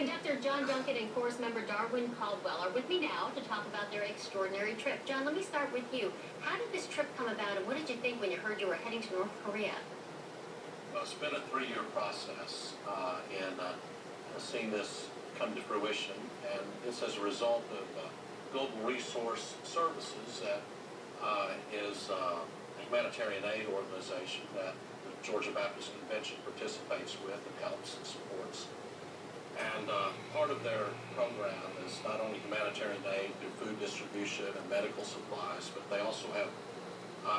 Conductor John Duncan and chorus member Darwin Caldwell are with me now to talk about their extraordinary trip. John, let me start with you. How did this trip come about, and what did you think when you heard you were heading to North Korea? Well, it's been a 3-year process, and seeing this come to fruition, and it's as a result of Global Resource Services, that is a humanitarian aid organization that the Georgia Baptist Convention participates with and helps and supports. And part of their program is not only humanitarian aid through food distribution and medical supplies, but they also have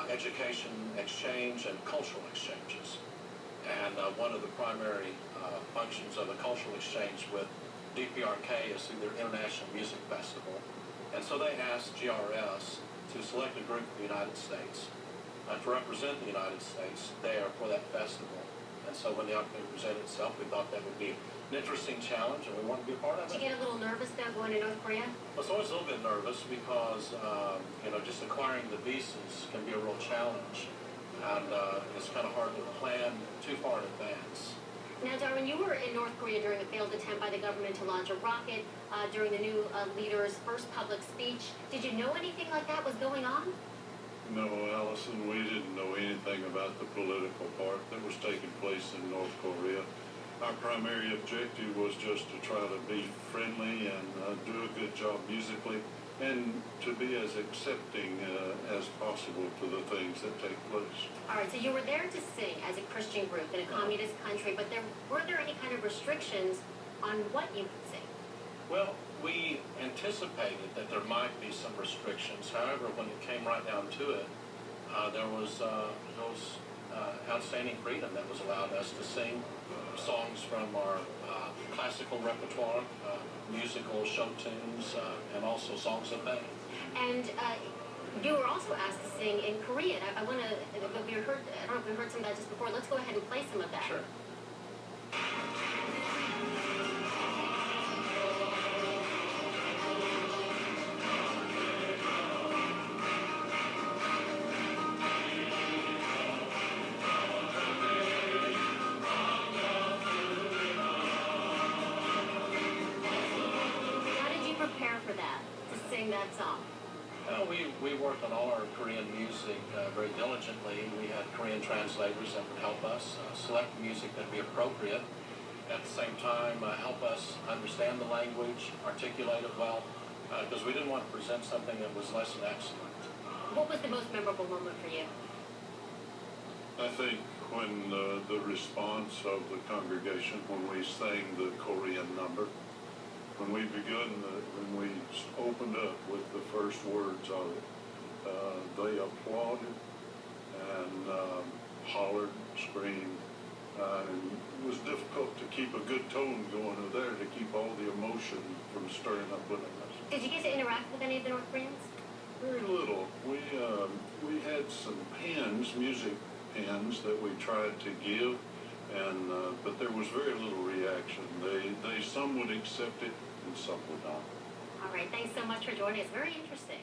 education exchange and cultural exchanges. And one of the primary functions of a cultural exchange with DPRK is through their International Music Festival. And so they asked GRS to select a group of the United States to represent the United States there for that festival. And so when the opportunity presented itself, we thought that would be an interesting challenge, and we wanted to be a part of it. Did you get a little nervous though going to North Korea? I was always a little bit nervous because, just acquiring the visas can be a real challenge. And it's kind of hard to plan too far in advance. Now, Darwin, you were in North Korea during a failed attempt by the government to launch a rocket during the new leader's first public speech. Did you know anything like that was going on? No, Allison, we didn't know anything about the political part that was taking place in North Korea. Our primary objective was just to try to be friendly and do a good job musically, and to be as accepting as possible to the things that take place. All right, so you were there to sing as a Christian group in a communist country, but were there any kind of restrictions on what you could sing? Well, we anticipated that there might be some restrictions. However, when it came right down to it, there was outstanding freedom that was allowed us to sing songs from our classical repertoire, musical show tunes, and also songs of faith. And you were also asked to sing in Korean. I don't know if we heard some of that just before. Let's go ahead and play some of that. Sure. That song? Well, we worked on all our Korean music very diligently. We had Korean translators that would help us select music that would be appropriate. At the same time, help us understand the language, articulate it well, because we didn't want to present something that was less than excellent. What was the most memorable moment for you? I think when the response of the congregation, when we sang the Korean number, when we opened up with the first words of it, they applauded and hollered, screamed, and it was difficult to keep a good tone going there, to keep all the emotion from stirring up within us. Did you get to interact with any of the North Koreans? Very little. We had some pins, music pins, that we tried to give, and but there was very little reaction. Some would accept it and some would not. All right, thanks so much for joining us. Very interesting.